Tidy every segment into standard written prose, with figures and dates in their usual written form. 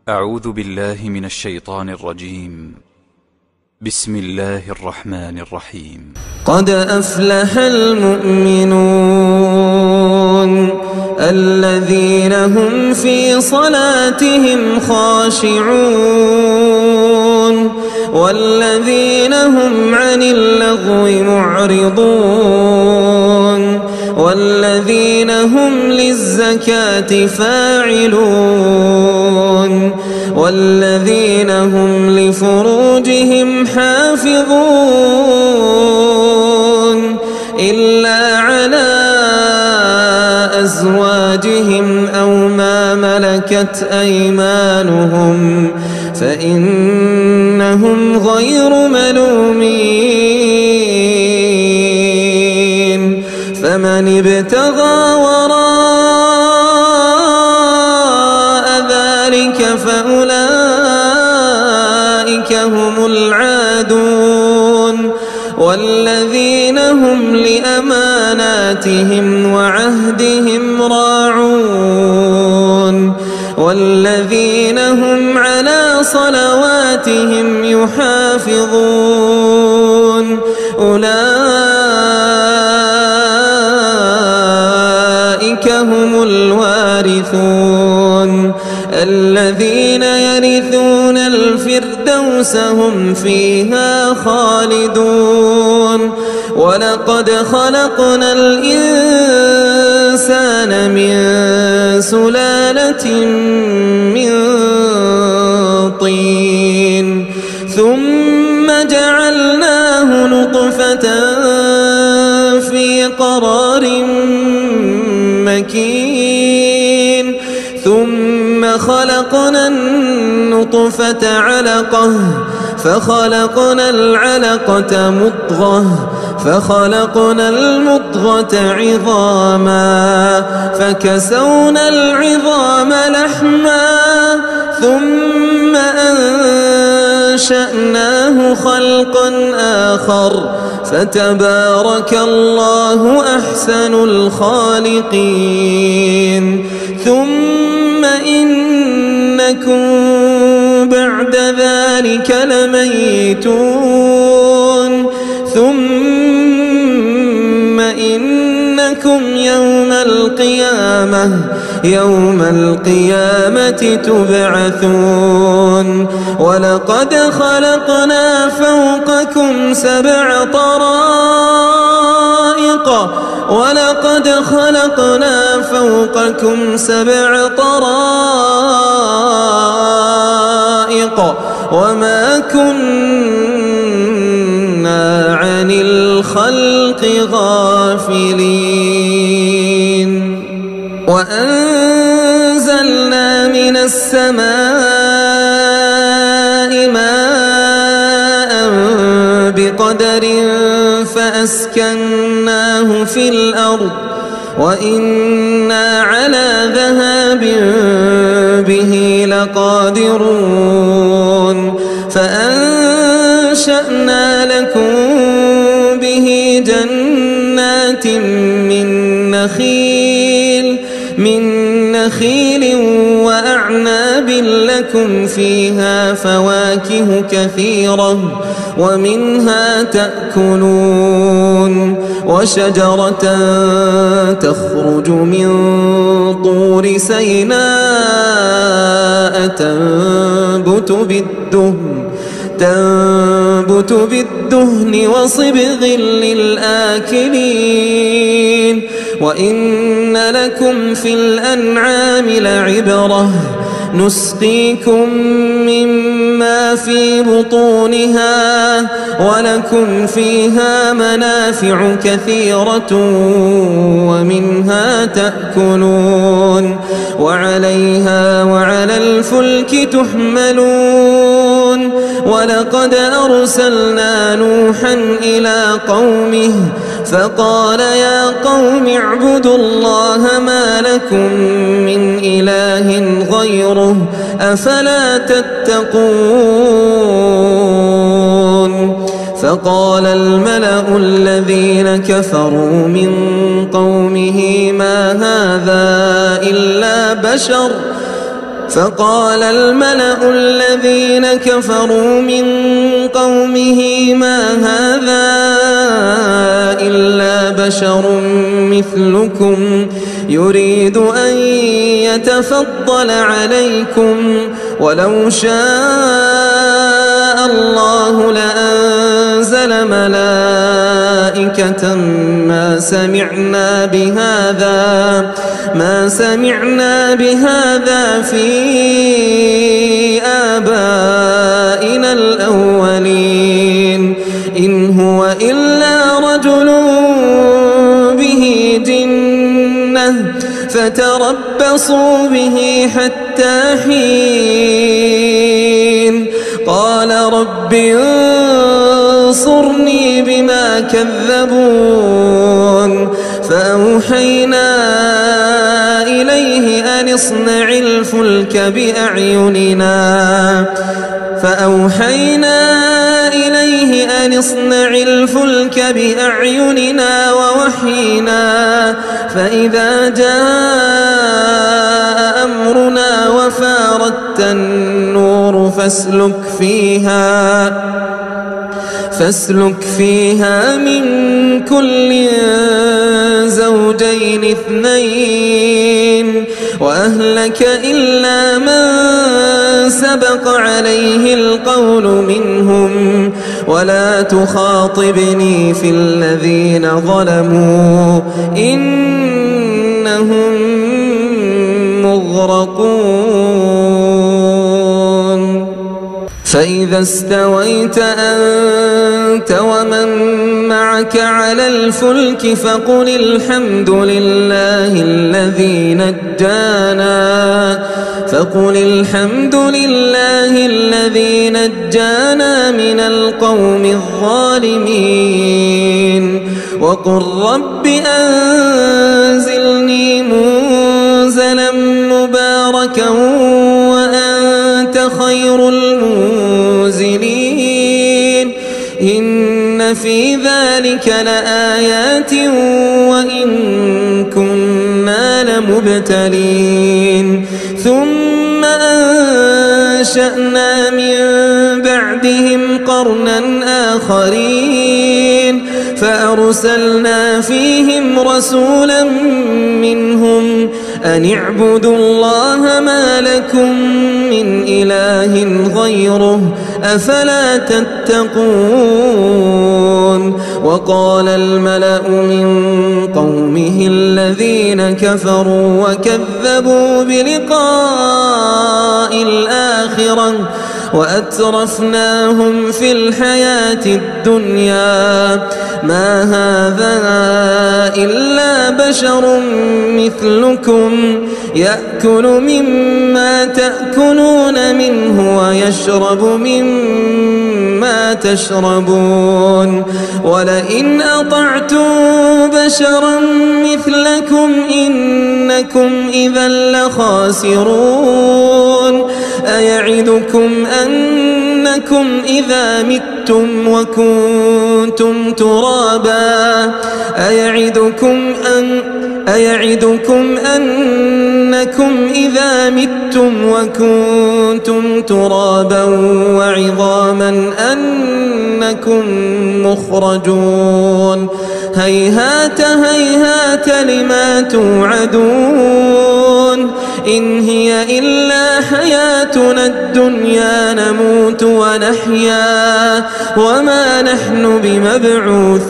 أعوذ بالله من الشيطان الرجيم. بسم الله الرحمن الرحيم. قد أفلح المؤمنون الذين هم في صلاتهم خاشعون والذين هم عن اللغو معرضون والذين هم للزكاة فاعلون والذين هم لفروجهم حافظون إلا على أزواجهم أو ما ملكت أيمانهم فإنهم غير ملومين فمن ابتغى وراء ذلك فأولئك هم العادون والذين هم لأماناتهم وعهدهم راعون والذين هم على صلواتهم يحافظون أولئك هم الوارثون الذين يرثون الفردوس هم فيها خالدون ولقد خلقنا الإنسان من سلالة من طين ثم جعلناه نطفة في قرار مكين ثم خلقنا النطفة علقة فخلقنا العلقة مضغة فخلقنا المضغة عظاما فكسونا العظام لحما ثم أنشأناه خلقا آخر فتبارك الله أحسن الخالقين ثم إنكم بعد ذلك لميتون ثم إنكم يوم القيامة تبعثون ولقد خلقنا فوقكم سبع طرائق وما كنا عن الخلق غافلين وأنزلنا من السماء ماء بقدر فأسكناه في الأرض وإنا على ذهاب به لقادرون فأنشأنا لكم به جنات من نخيل وأعناب لكم فيها فواكه كثيرة ومنها تأكلون وشجرة تخرج من طور سيناء تنبت بالدهن وصبغ للآكلين وإن لكم في الأنعام لعبرة نسقيكم مما في بطونها ولكم فيها منافع كثيرة ومنها تأكلون وعليها وعلى الفلك تحملون ولقد أرسلنا نوحا إلى قومه فقال يا قوم اعبدوا الله ما لكم من إله غيره أفلا تتقون فقال الملأ الذين كفروا من قومه ما هذا إلا بشر فقال الملأ الذين كفروا من قومه ما هذا إلا بشر مثلكم يريد أن يتفضل عليكم ولو شاء الله لأنزل ملائكة ما سمعنا بهذا في آبائنا الأولين إن هو إلا رجل به جنة فتربصوا به حتى حين قال رب انصرني بما كذبون فأوحينا إليه أن اصنع الفلك بأعيننا ووحينا فإذا جاء أمرنا وفاردت النور فاسلك فيها من كل زوجين اثنين وأهلك إلا من سبق عليه القول منهم ولا تخاطبني في الذين ظلموا إنهم مغرقون فإذا استويت أنت ومن معك على الفلك فقل الحمد لله الذي نجانا من القوم الظالمين وقل رب أنزلني منزلا مباركا وأنت خير المنزلين إن في ذلك لآيات وإن كنا لمبتلين ثم أنشأنا من بعدهم قرنا آخرين فأرسلنا فيهم رسولا منهم أن اعبدوا الله ما لكم من إله غيره أفلا تتقون وقال الملأ من قومه الذين كفروا وكذبوا بلقاء الآخرة وأترفناهم في الحياة الدنيا ما هذا إلا بشر مثلكم يأكل مما تأكلون منه ويشرب مما تشربون ولئن أطعتم بشرا مثلكم إنكم إذا لخاسرون أيعدكم أنكم إذا متم وكنتم ترابا أيعدكم أنكم إذا متم وكنتم ترابا وعظاما أنكم مخرجون هيهات هيهات لما توعدون إن هي إلا حياتنا الدنيا نموت ونحيا وما نحن بمبعوثين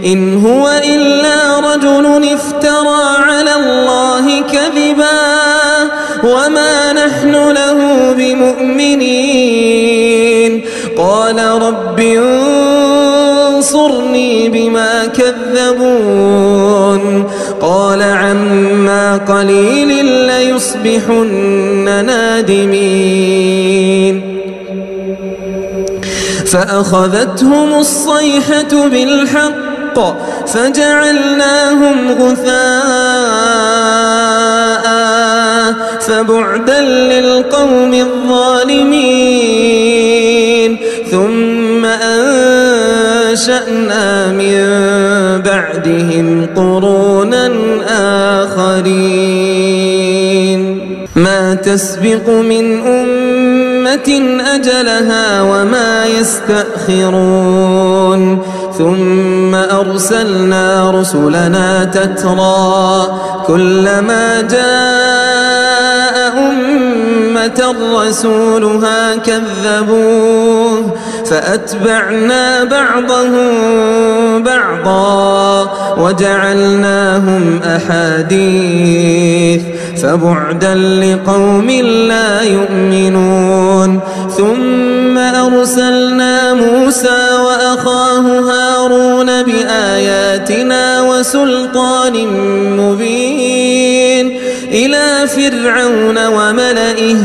إن هو إلا رجل افترى على الله كذبا وما نحن له بمؤمنين قال رب انصرني بما كذبون قال عما قليل ليصبحن نادمين فأخذتهم الصيحة بالحق فجعلناهم غثاء فبعدا للقوم الظالمين ثم أنشأنا من بعدهم قرونا آخرين ما تسبق من أمة أجلها وما يستأخرون ثم أرسلنا رسلنا تترى كلما جاء أمة رسولها كذبوه فأتبعنا بعضهم بعضا وجعلناهم أحاديث فبعدا لقوم لا يؤمنون ثم أرسلنا موسى وأخاه هارون بآياتنا وسلطان مبين إلى فرعون وملئه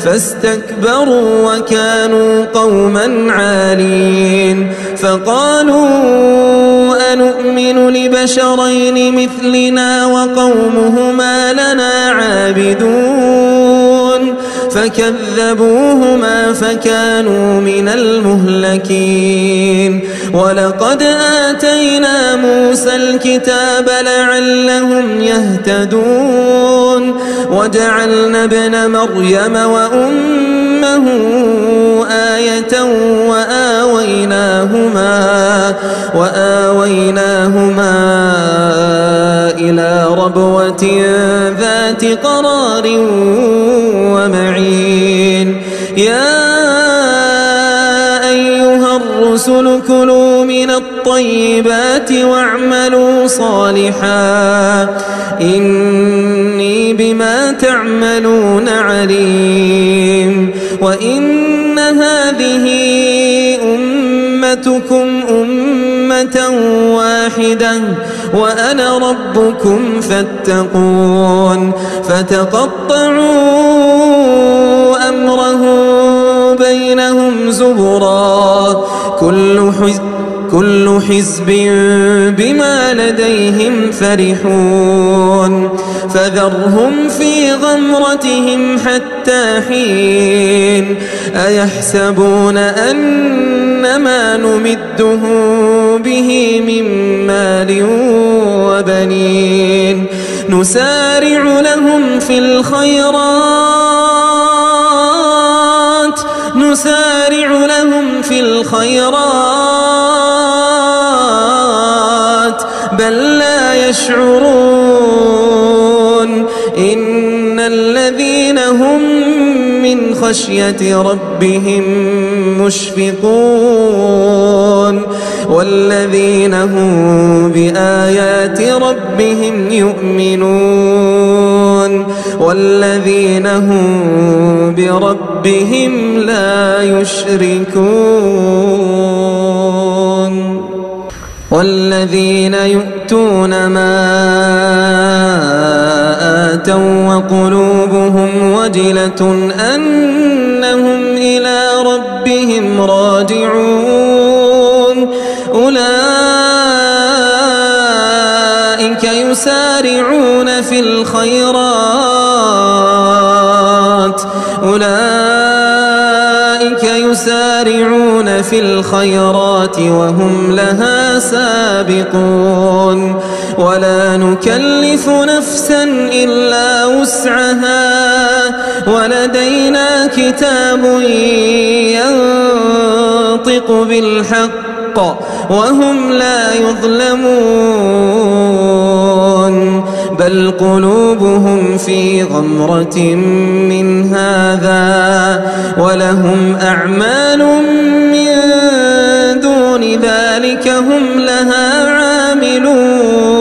فاستكبروا وكانوا قوما عالين فقالوا أنؤمن لبشرين مثلنا وقومهما لنا عابدون فكذبوهما فكانوا من المهلكين ولقد آتينا موسى الكتاب لعلهم يهتدون وجعلنا ابن مريم وأمه آية وآويناهما إلى ربوة ذات قرار ومعين يا أيها الرسل كلوا من الطيبات واعملوا صالحا إني بما تعملون عليم وإن هذه أمتكم أمة واحدة وأنا ربكم فاتقون فتقطعوا أمرهم بينهم زبرا كل حزب بما لديهم فرحون فذرهم في غمرتهم حتى حين أيحسبون أنما نمدهم به من مال وبنين نسارع لهم في الخيرات بل لا يشعرون إن الذين هم من خشية ربهم مشفقون والذين هم بآيات ربهم يؤمنون والذين هم بربهم لا يشركون والذين يؤتون ما آتوا وقلوبهم وجلة أنهم إلى ربهم راجعون أولئك يسارعون في الخيرات وهم لها سابقون ولا نكلف نفسا إلا وسعها ولدينا كتاب ينطق بالحق وهم لا يظلمون بل قلوبهم في غمرة من هذا ولهم أعمال من دون ذلك هم لها عاملون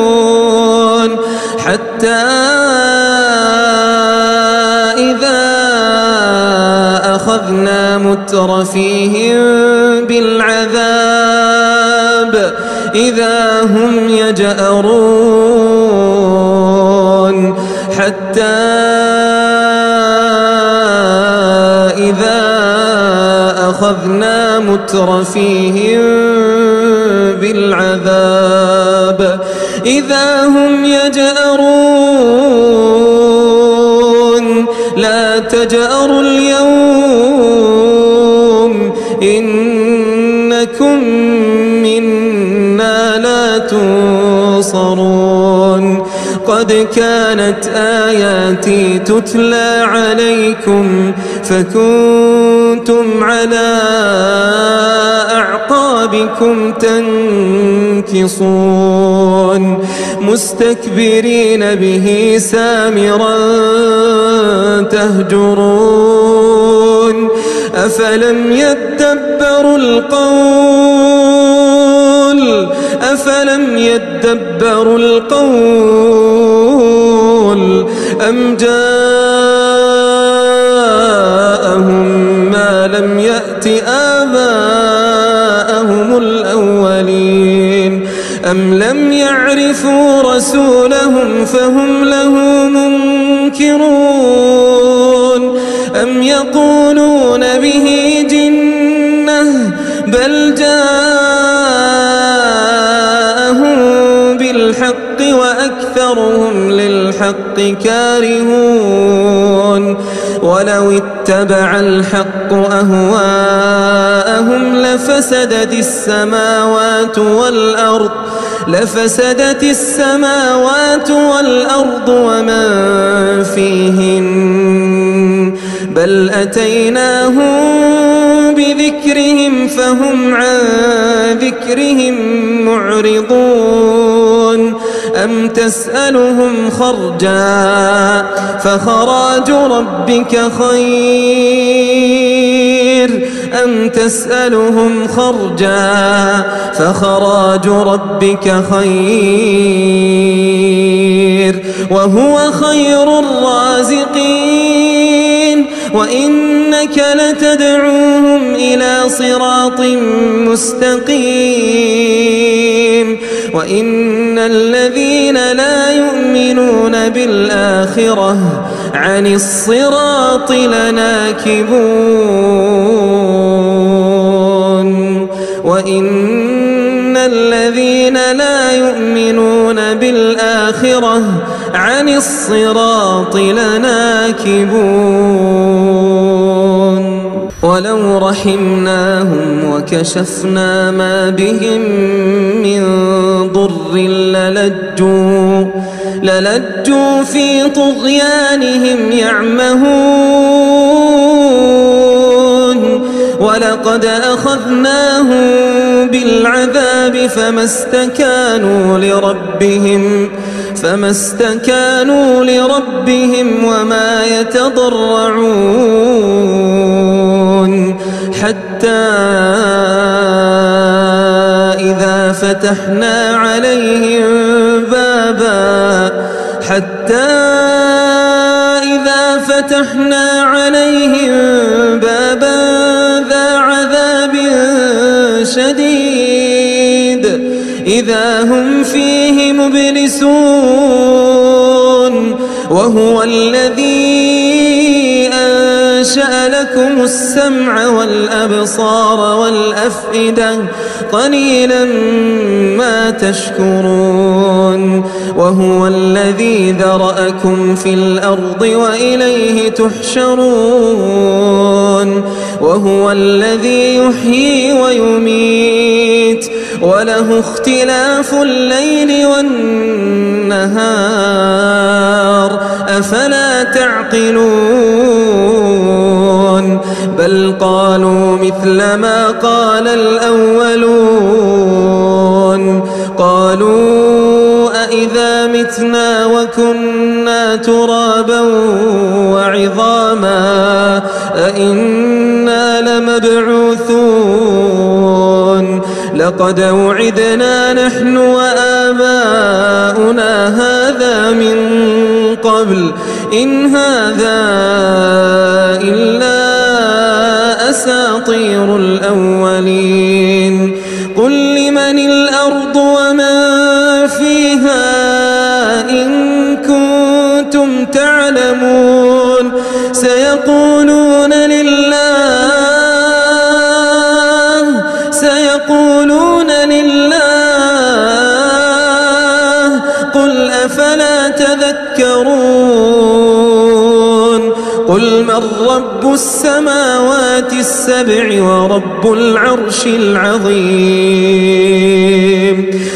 حتى إذا أخذنا مترفيهم بالعذاب إذا هم يجأرون حتى إذا أخذنا مترفيهم بالعذاب إذا هم يجأرون لا تجأروا اليوم إنكم منا لا تنصرون قد كانت آياتي تتلى عليكم فكنتم على أعقابكم تنكصون مستكبرين به سامرا تهجرون أفلم يدبروا القول أم جاءهم ما لم يأت آباءهم الأولين أم لم يعرفوا رسولهم فهم له منكرون أم يقولون به جنة بل جاءهم بالحق وأكثرهم للحق كارهون ولو اتبع الحق أهواءهم لفسدت السماوات والأرض ومن فيهن بل أتيناهم بذكرهم فهم عن ذكرهم معرضون أم تسألهم خرجا فخراج ربك خير وهو خير الرازقين وإنك لتدعوهم إلى صراط مستقيم وإن الذين لا يؤمنون بالآخرة عن الصراط لناكبون وإن الذين لا يؤمنون بالآخرة عن الصراط لناكبون ولو رحمناهم وكشفنا ما بهم من ضر للجوا في طغيانهم يعمهون ولقد أخذناهم بالعذاب فما استكانوا لربهم وما يتضرعون حتى إذا فتحنا عليهم بابا ذا عذاب شديد إذا هم فيه مبلسون وهو الذي أنشأ لكم السمع والأبصار والأفئدة قليلا ما تشكرون وهو الذي ذرأكم في الأرض وإليه تحشرون وهو الذي يحيي ويميت وله اختلاف الليل والنهار أفلا تعقلون بل قالوا مثل ما قال الأولون قالوا أإذا متنا وكنا ترابا وعظاما أإنا لمبعوثون لقد وعدنا نحن وآباؤنا هذا من قبل إن هذا إلا أساطير الأولين قل لمن الأرض ومن فيها إن كنتم تعلمون سيقولون لله قل أفلا تذكرون قل من رب السماوات السبع ورب العرش العظيم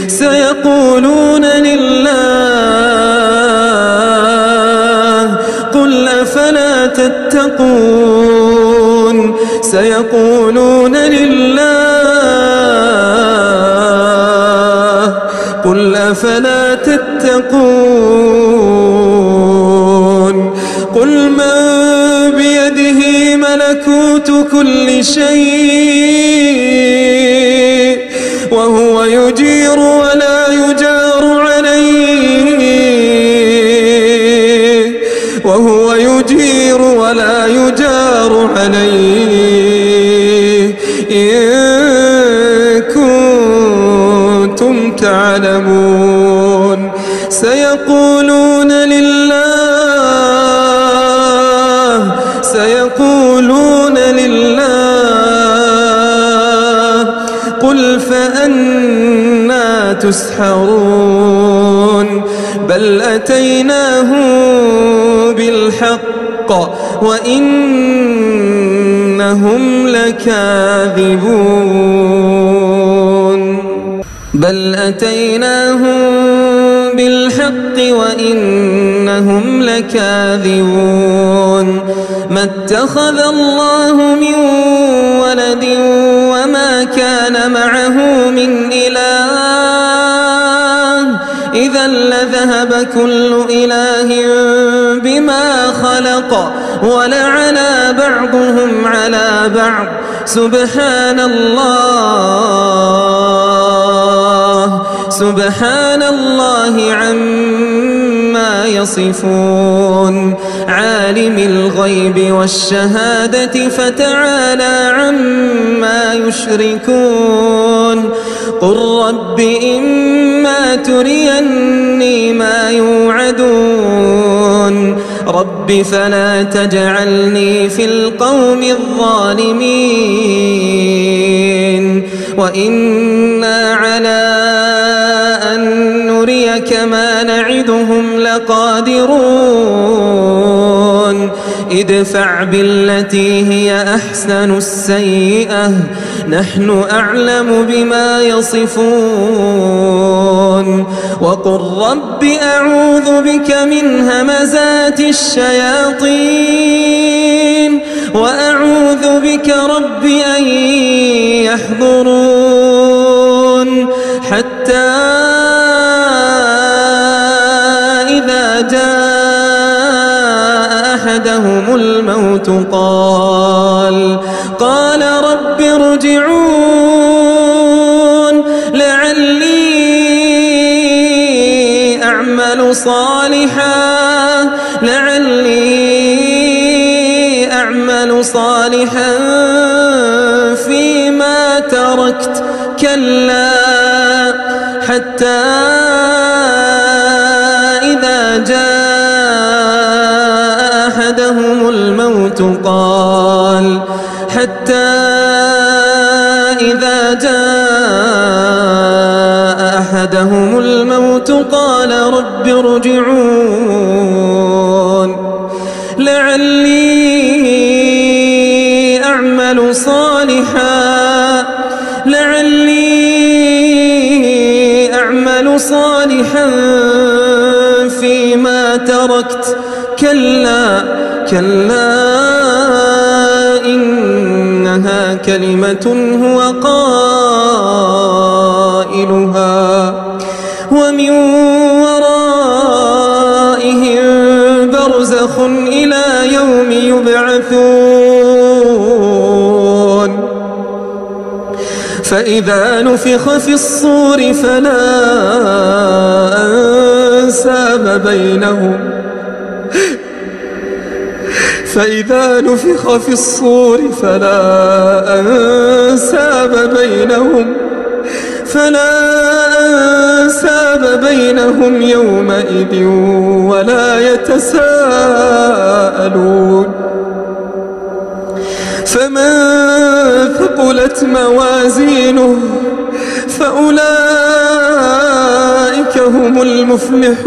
سيقولون لله تتقون سيقولون لله قل أفلا تتقون قل من بيده ملكوت كل شيء وهو يجير ولا يجار عليه إن كنتم تعلمون سيقولون لله قل فأنى تسحرون بل أتيناهم بالحق وإنهم لكاذبون ما اتخذ الله من ولد وما كان معه من إله إذا لذهب كل إله بما خلق ولعلى بعضهم على بعض سبحان الله عما يصفون عالم الغيب والشهادة فتعالى عما يشركون قل رب إما تريني ما يوعدون رب فلا تجعلني في القوم الظالمين وإنا على أن نريك ما نعدهم لقادرون ادفع بالتي هي أحسن السيئة نحن أعلم بما يصفون وقل رب أعوذ بك من همزات الشياطين وأعوذ بك رب أن يحضرون حتى إذا جاء أحدهم الموت قال رب ارجعون لعلي أعمل صالحا فيما تركت كلا حتى إذا جاء أحدهم الموت قال رب ارجعون لعلي أعمل صالحا فيما تركت كلا إنها كلمة هو قائلها ومن ورائهم برزخ إلى يوم يبعثون فإذا نفخ في الصور فلا أنساب بينهم يومئذ ولا يتساءلون فمن ثقلت موازينه فأولئك هم المفلحون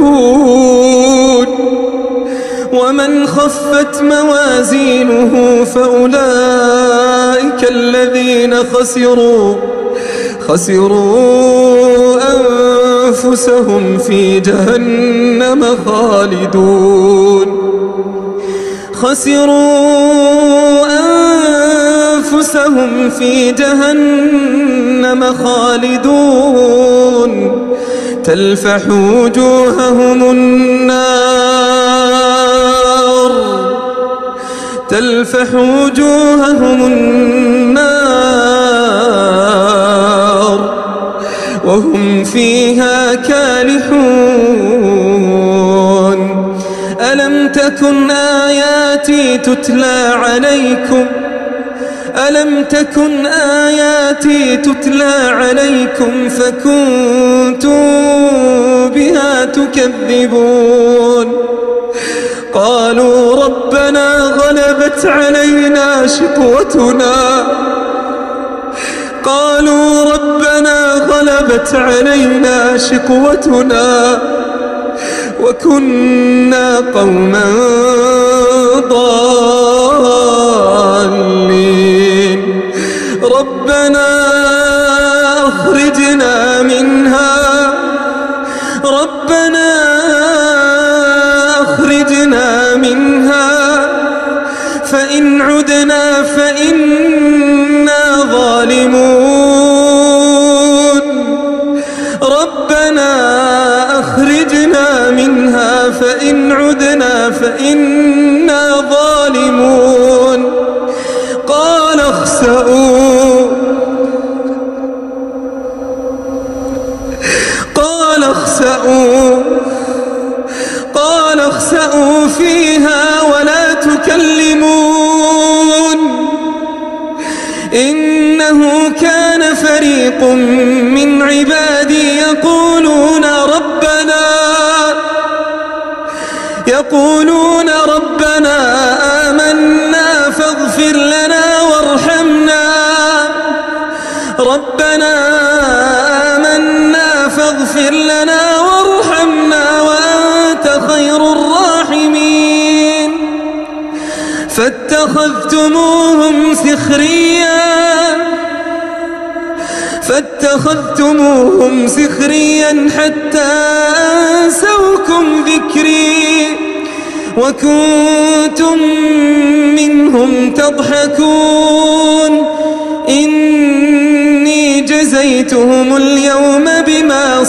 ومن خفت موازينه فأولئك الذين خسروا أنفسهم في جهنم خسروا أنفسهم في جهنم خالدون تلفح وجوههم النار وهم فيها كالحون ألم تكن آياتي تتلى عليكم فكنتم بها تكذبون قالوا ربنا غلبت علينا شقوتنا وكنا قوما ضالين ربنا أخرجنا منها فإن عدنا فإنا ظالمون ربنا أخرجنا منها فإن عدنا فإنا ظالمون قال اخسأوا فيها ولا تكلمون إنه كان فريق من عبادي يقولون ربنا آمنا فاغفر لنا وارحمنا وأنت خير الراحمين فاتخذتموهم سخريا حتى أنسوكم ذكري وكنتم منهم تضحكون إني جزيتهم اليوم بما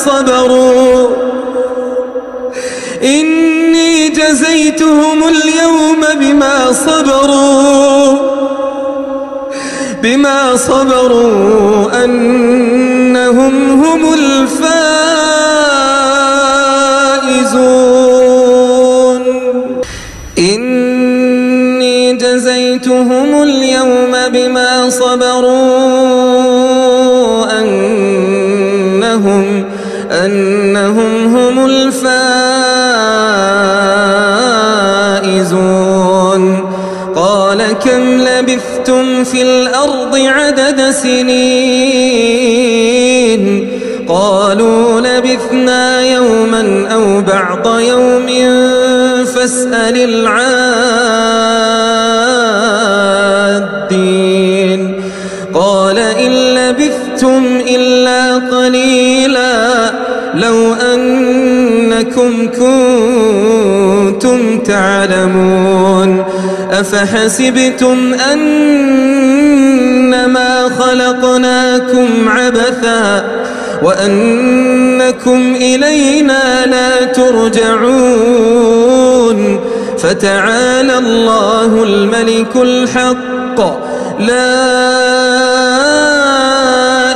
صبروا أنهم هم الفائزون إني جزيتهم اليوم بما صبروا أنهم هم الفائزون قال كم لبثتم في الأرض عدد سنين قالوا لبثنا يوما أو بعض يوم فاسأل العادين قال إن لبثتم إلا قليلا لو أنكم كنتم تعلمون أفحسبتم أنما خلقناكم عبثا وأنكم إلينا لا ترجعون فتعالى الله الملك الحق لا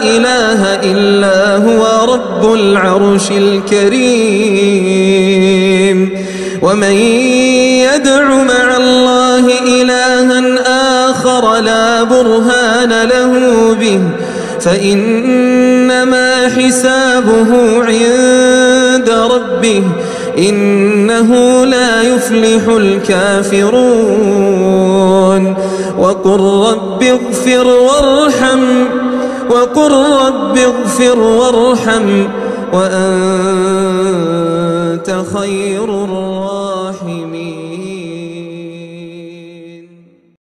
إله إلا هو رب العرش الكريم ومن يدع مع الله إلها آخر لا برهان له به فإنما حسابه عند ربه إنه لا يفلح الكافرون وقل رب اغفر وارحم وأنت خير الراحمين